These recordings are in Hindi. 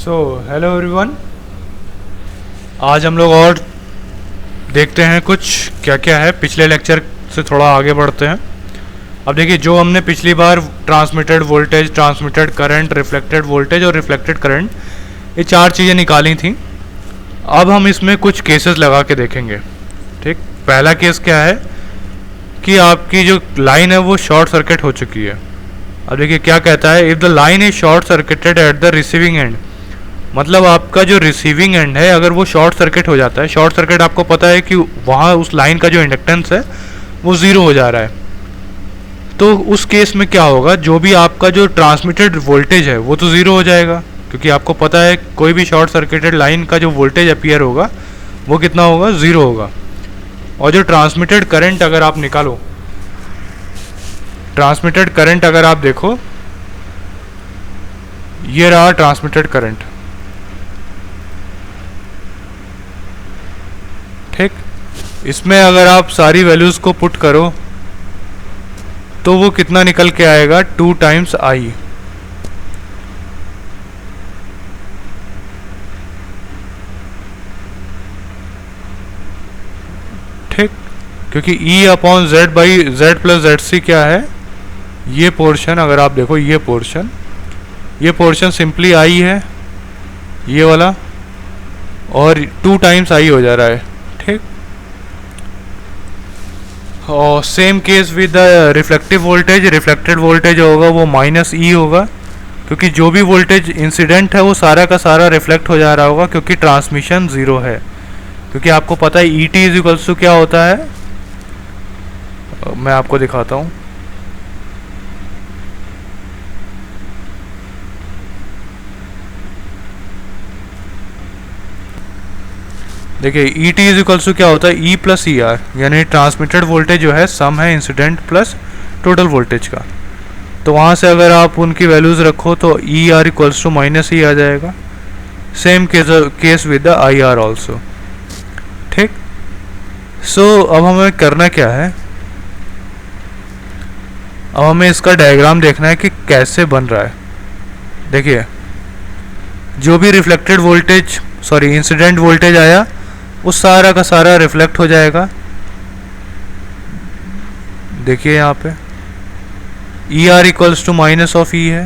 Hello everyone. आज हम लोग और देखते हैं कुछ क्या क्या है। पिछले लेक्चर से थोड़ा आगे बढ़ते हैं। अब देखिए, जो हमने पिछली बार transmitted voltage, transmitted current, reflected voltage और रिफ्लेक्टेड करंट, ये चार चीज़ें निकाली थी। अब हम इसमें कुछ केसेस लगा के देखेंगे। ठीक, पहला केस क्या है कि आपकी जो लाइन है वो शॉर्ट सर्किट हो चुकी है। अब देखिए क्या कहता है, if the line is short circuited at the receiving end, मतलब आपका जो रिसीविंग एंड है अगर वो शॉर्ट सर्किट हो जाता है, शॉर्ट सर्किट आपको पता है कि वहाँ उस लाइन का जो इंडक्टेंस है वो ज़ीरो हो जा रहा है, तो उस केस में क्या होगा, जो भी आपका जो ट्रांसमिटेड वोल्टेज है वो तो ज़ीरो हो जाएगा, क्योंकि आपको पता है कोई भी शॉर्ट सर्किटेड लाइन का जो वोल्टेज अपीयर होगा वो कितना होगा, ज़ीरो होगा। और जो ट्रांसमिटेड करंट अगर आप निकालो, ट्रांसमिटेड करंट अगर आप देखो, ये रहा ट्रांसमिटेड करंट। ठीक, इसमें अगर आप सारी वैल्यूज़ को पुट करो तो वो कितना निकल के आएगा, 2 टाइम्स आई। ठीक, क्योंकि E upon Z by Z plus ZC क्या है, ये पोर्शन अगर आप देखो, ये पोर्शन सिंपली आई है, ये वाला, और 2 टाइम्स आई हो जा रहा है। ठीक, और same case with the reflective voltage. Reflected voltage होगा वो माइनस ई होगा, क्योंकि जो भी वोल्टेज इंसिडेंट है वो सारा का सारा रिफ्लेक्ट हो जा रहा होगा, क्योंकि ट्रांसमिशन ज़ीरो है। क्योंकि आपको पता है E T is equals to क्या होता है, मैं आपको दिखाता हूँ। देखिए E T is equals to क्या होता है, ई प्लस ई आर, यानी ट्रांसमिटेड वोल्टेज जो है सम है इंसिडेंट प्लस टोटल वोल्टेज का। तो वहाँ से अगर आप उनकी वैल्यूज़ रखो तो E R equals to minus E आ जाएगा। Same case with the I R also. ठीक, सो अब हमें करना क्या है, अब हमें इसका डायग्राम देखना है कि कैसे बन रहा है। देखिए, जो भी reflected voltage, sorry incident voltage आया वो सारा का सारा रिफ्लेक्ट हो जाएगा। देखिए यहाँ पे E R equals to minus of E है,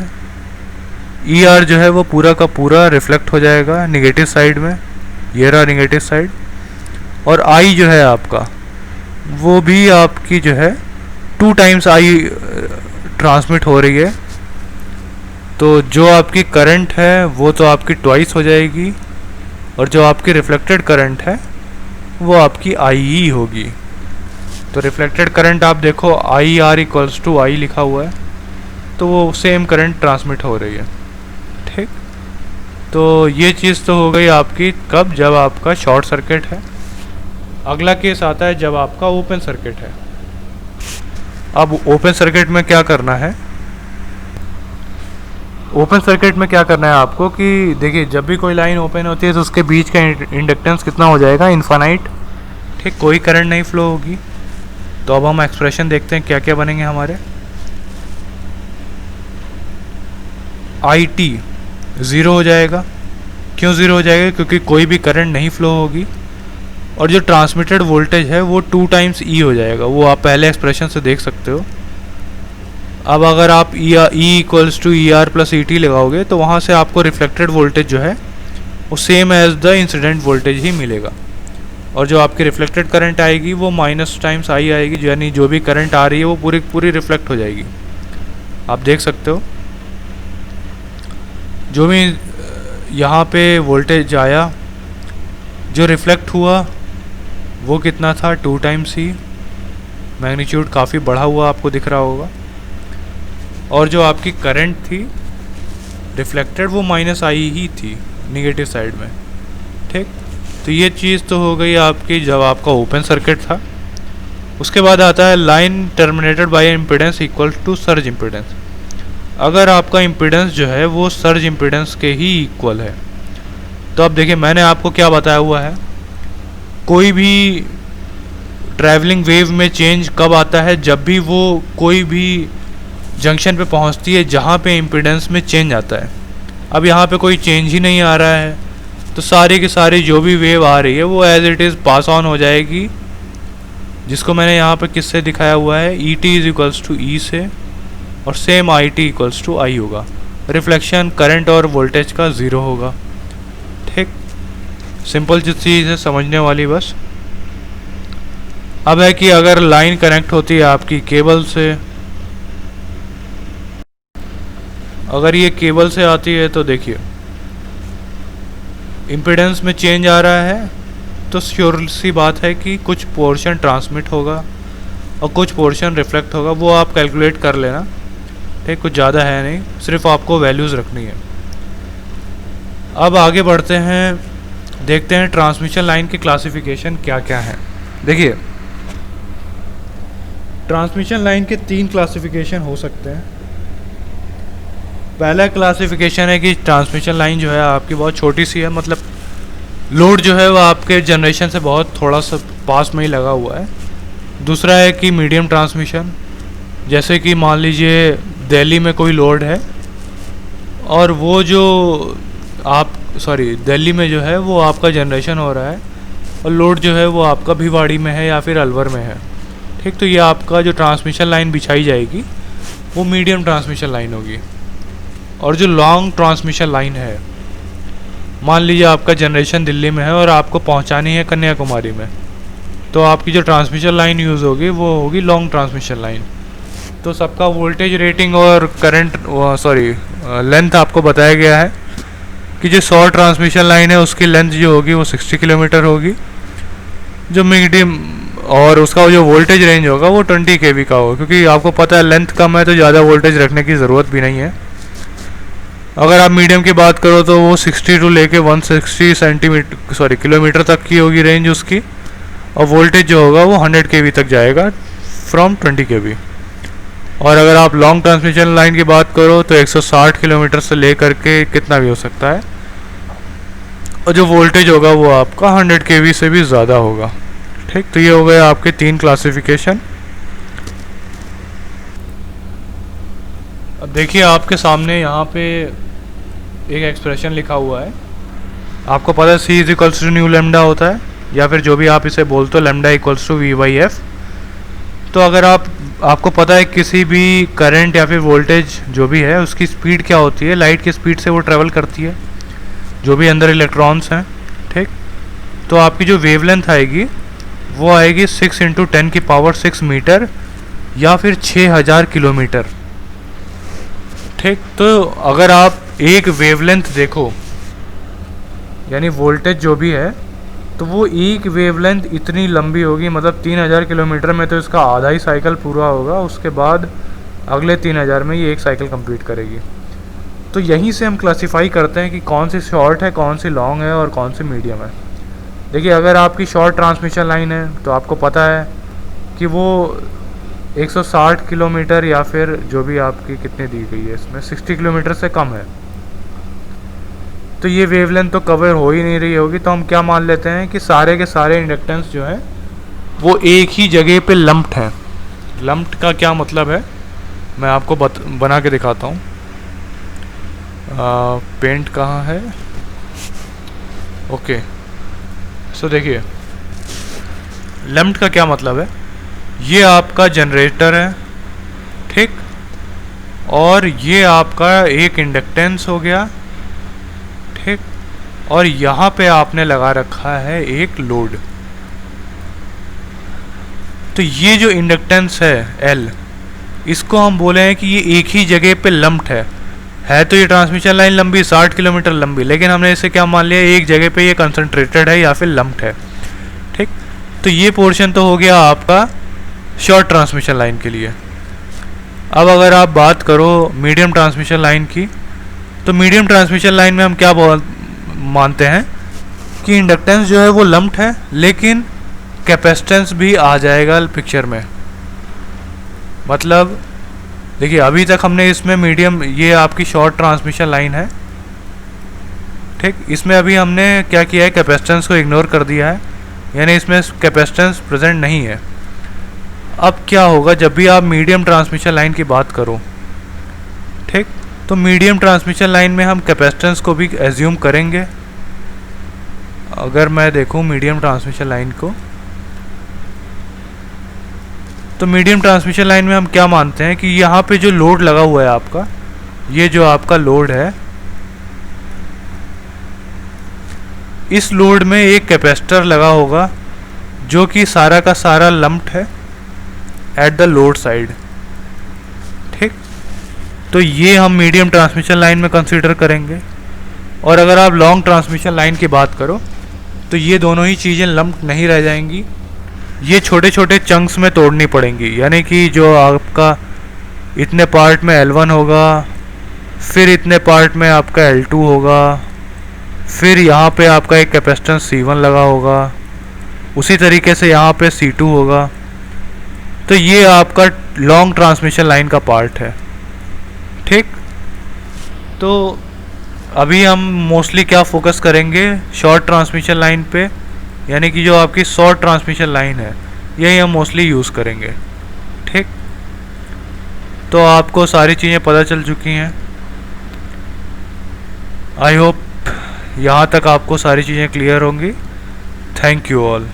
ई आर जो है वो पूरा का पूरा रिफ्लेक्ट हो जाएगा निगेटिव साइड में, ये रहा निगेटिव साइड। और आई जो है आपका, वो भी आपकी जो है 2 टाइम्स आई ट्रांसमिट हो रही है, तो जो आपकी करंट है वो तो आपकी ट्वाइस हो जाएगी, और जो आपकी रिफ्लेक्टेड करंट है वो आपकी आई ही होगी। तो रिफ्लेक्टेड करंट आप देखो, आई आर इक्वल्स टू आई लिखा हुआ है, तो वो सेम करंट ट्रांसमिट हो रही है। ठीक, तो ये चीज़ तो हो गई आपकी कब, जब आपका शॉर्ट सर्किट है। अगला केस आता है जब आपका ओपन सर्किट है। अब ओपन सर्किट में क्या करना है, ओपन सर्किट में क्या करना है आपको कि देखिए, जब भी कोई लाइन ओपन होती है तो उसके बीच का इंडक्टेंस कितना हो जाएगा, इनफाइनाइट। ठीक, कोई करंट नहीं फ्लो होगी। तो अब हम एक्सप्रेशन देखते हैं क्या क्या बनेंगे हमारे। आई टी ज़ीरो हो जाएगा। क्यों ज़ीरो हो जाएगा, क्योंकि कोई भी करंट नहीं फ्लो होगी। और जो ट्रांसमिटेड वोल्टेज है वो 2 टाइम्स ई हो जाएगा, वो आप पहले एक्सप्रेशन से देख सकते हो। अब अगर आप E equals to E R plus E T लगाओगे तो वहाँ से आपको रिफ्लेक्टेड वोल्टेज जो है वो same as the incident voltage ही मिलेगा। और जो आपकी रिफ्लेक्टेड करंट आएगी वो माइनस टाइम्स आई आएगी, यानी जो भी करंट आ रही है वो पूरी पूरी रिफ्लेक्ट हो जाएगी। आप देख सकते हो, जो भी यहाँ पे वोल्टेज आया, जो रिफ्लेक्ट हुआ वो कितना था, 2 टाइम्स ही। मैग्नीट्यूड काफ़ी बढ़ा हुआ आपको दिख रहा होगा। और जो आपकी करंट थी रिफ्लेक्टेड, वो माइनस आई ही थी निगेटिव साइड में। ठीक, तो ये चीज़ तो हो गई आपकी जब आपका ओपन सर्किट था। उसके बाद आता है line terminated by impedance equal to surge impedance. अगर आपका इम्पीडेंस जो है वो सर्ज इम्पीडेंस के ही इक्वल है। तो अब देखिए, मैंने आपको क्या बताया हुआ है, कोई भी ट्रैवलिंग वेव में चेंज कब आता है, जब भी वो कोई भी जंक्शन पे पहुंचती है जहाँ पे इम्पीडेंस में चेंज आता है। अब यहाँ पे कोई चेंज ही नहीं आ रहा है, तो सारी की सारी जो भी वेव आ रही है वो as it is pass on हो जाएगी, जिसको मैंने यहाँ पे किससे दिखाया हुआ है, E T is equals to E से, और same I T equals to I होगा। रिफ्लेक्शन करंट और वोल्टेज का ज़ीरो होगा। ठीक, सिंपल चीज़ है समझने वाली बस। अब है कि अगर लाइन कनेक्ट होती है आपकी केबल से, अगर ये केबल से आती है तो देखिए इम्पीडेंस में चेंज आ रहा है, तो श्योर सी बात है कि कुछ पोर्शन ट्रांसमिट होगा और कुछ पोर्शन रिफ्लेक्ट होगा। वो आप कैलकुलेट कर लेना। ठीक, कुछ ज़्यादा है नहीं, सिर्फ आपको वैल्यूज़ रखनी है। अब आगे बढ़ते हैं, देखते हैं ट्रांसमिशन लाइन की क्लासिफिकेशन क्या क्या है। देखिए ट्रांसमिशन लाइन के 3 क्लासिफिकेशन हो सकते हैं। पहला क्लासिफिकेशन है कि ट्रांसमिशन लाइन जो है आपकी बहुत छोटी सी है, मतलब लोड जो है वो आपके जनरेशन से बहुत थोड़ा सा पास में ही लगा हुआ है। दूसरा है कि मीडियम ट्रांसमिशन, जैसे कि मान लीजिए दिल्ली में कोई लोड है और वो जो दिल्ली में जो है वो आपका जनरेशन हो रहा है और लोड जो है वो आपका भिवाड़ी में है या फिर अलवर में है। ठीक, तो ये आपका जो ट्रांसमिशन लाइन बिछाई जाएगी वो मीडियम ट्रांसमिशन लाइन होगी। और जो लॉन्ग ट्रांसमिशन लाइन है, मान लीजिए आपका जनरेशन दिल्ली में है और आपको पहुंचानी है कन्याकुमारी में, तो आपकी जो ट्रांसमिशन लाइन यूज़ होगी वो होगी लॉन्ग ट्रांसमिशन लाइन। तो सबका वोल्टेज रेटिंग और करंट लेंथ आपको बताया गया है कि जो शॉर्ट ट्रांसमिशन लाइन है उसकी लेंथ जो होगी वो 60 किलोमीटर होगी, जो मीडियम और उसका जो वोल्टेज रेंज होगा वो 20 kV का होगा, क्योंकि आपको पता है लेंथ कम है तो ज़्यादा वोल्टेज रखने की ज़रूरत भी नहीं है। अगर आप मीडियम की बात करो तो वो 60 टू लेके 160 किलोमीटर तक की होगी रेंज उसकी, और वोल्टेज जो होगा वो 100 kV तक जाएगा फ्रॉम 20 kV। और अगर आप लॉन्ग ट्रांसमिशन लाइन की बात करो तो 160 किलोमीटर से लेकर के कितना भी हो सकता है, और जो वोल्टेज होगा वो आपका 100 kV से भी ज़्यादा होगा। ठीक, तो ये हो गए आपके 3 क्लासिफिकेशन। अब देखिए आपके सामने यहाँ पे एक एक्सप्रेशन लिखा हुआ है। आपको पता है C is equals to nu lambda होता है, या फिर जो भी आप इसे बोलते हो लेमडा इक्वल्स टू V/F। तो अगर आपको पता है किसी भी करंट या फिर वोल्टेज जो भी है उसकी स्पीड क्या होती है, लाइट की स्पीड से वो ट्रेवल करती है, जो भी अंदर इलेक्ट्रॉन्स हैं। ठीक, तो आपकी जो वेवलेंथ आएगी वो आएगी 6 × 10⁶ मीटर या फिर 6000 किलोमीटर। ठीक, तो अगर आप एक वेवलेंथ देखो, यानी वोल्टेज जो भी है, तो वो एक वेवलेंथ इतनी लंबी होगी, मतलब 3000 किलोमीटर में तो इसका आधा ही साइकिल पूरा होगा, उसके बाद अगले 3000 में ये एक साइकिल कंप्लीट करेगी। तो यहीं से हम क्लासिफाई करते हैं कि कौन सी शॉर्ट है, कौन सी लॉन्ग है और कौन सी मीडियम है। देखिए अगर आपकी शॉर्ट ट्रांसमिशन लाइन है तो आपको पता है कि वो 160 किलोमीटर या फिर जो भी आपकी कितनी दी गई है इसमें 60 किलोमीटर से कम है, तो ये वेवलेंथ तो कवर हो ही नहीं रही होगी। तो हम क्या मान लेते हैं कि सारे के सारे इंडक्टेंस जो हैं वो एक ही जगह पे लम्प्ड हैं। लम्प्ड का क्या मतलब है मैं आपको बना के दिखाता हूँ। पेंट कहाँ है? ओके, सो देखिए लम्प्ड का क्या मतलब है। ये आपका जनरेटर है, ठीक, और ये आपका एक इंडक्टेंस हो गया, ठीक, और यहाँ पे आपने लगा रखा है एक लोड। तो ये जो इंडक्टेंस है L, इसको हम बोले हैं कि ये एक ही जगह पे लम्प्ड है तो ये ट्रांसमिशन लाइन लंबी 60 किलोमीटर लंबी, लेकिन हमने इसे क्या मान लिया, एक जगह पे ये कंसंट्रेटेड है या फिर लम्प्ड है। ठीक, तो ये पोर्शन तो हो गया आपका शॉर्ट ट्रांसमिशन लाइन के लिए। अब अगर आप बात करो मीडियम ट्रांसमिशन लाइन की, तो मीडियम ट्रांसमिशन लाइन में हम क्या मानते हैं कि इंडक्टेंस जो है वो लम्प्ड है, लेकिन कैपेसिटेंस भी आ जाएगा पिक्चर में। मतलब देखिए अभी तक हमने इसमें मीडियम, ये आपकी शॉर्ट ट्रांसमिशन लाइन है, ठीक, इसमें अभी हमने क्या किया है, कैपेसिटेंस को इग्नोर कर दिया है, यानी इसमें कैपेसिटेंस प्रेजेंट नहीं है। अब क्या होगा जब भी आप मीडियम ट्रांसमिशन लाइन की बात करो, ठीक, तो मीडियम ट्रांसमिशन लाइन में हम कैपेसिटेंस को भी एज्यूम करेंगे। अगर मैं देखूं मीडियम ट्रांसमिशन लाइन को, तो मीडियम ट्रांसमिशन लाइन में हम क्या मानते हैं कि यहाँ पे जो लोड लगा हुआ है आपका, ये जो आपका लोड है, इस लोड में एक कैपेसिटर लगा होगा जो कि सारा का सारा लंप्ड है एट द लोड साइड। ठीक, तो ये हम मीडियम ट्रांसमिशन लाइन में कंसीडर करेंगे। और अगर आप लॉन्ग ट्रांसमिशन लाइन की बात करो तो ये दोनों ही चीज़ें लंप्ड नहीं रह जाएंगी, ये छोटे छोटे चंक्स में तोड़नी पड़ेंगी। यानी कि जो आपका इतने पार्ट में L1 होगा, फिर इतने पार्ट में आपका L2 होगा, फिर यहाँ पे आपका एक कैपेसिटेंस C1 लगा होगा, उसी तरीके से यहाँ पे C2 होगा। तो ये आपका लॉन्ग ट्रांसमिशन लाइन का पार्ट है। ठीक, तो अभी हम मोस्टली क्या फोकस करेंगे, शॉर्ट ट्रांसमिशन लाइन पे, यानी कि जो आपकी शॉर्ट ट्रांसमिशन लाइन है यही हम मोस्टली यूज़ करेंगे। ठीक, तो आपको सारी चीज़ें पता चल चुकी हैं। आई होप यहाँ तक आपको सारी चीज़ें क्लियर होंगी। Thank you all.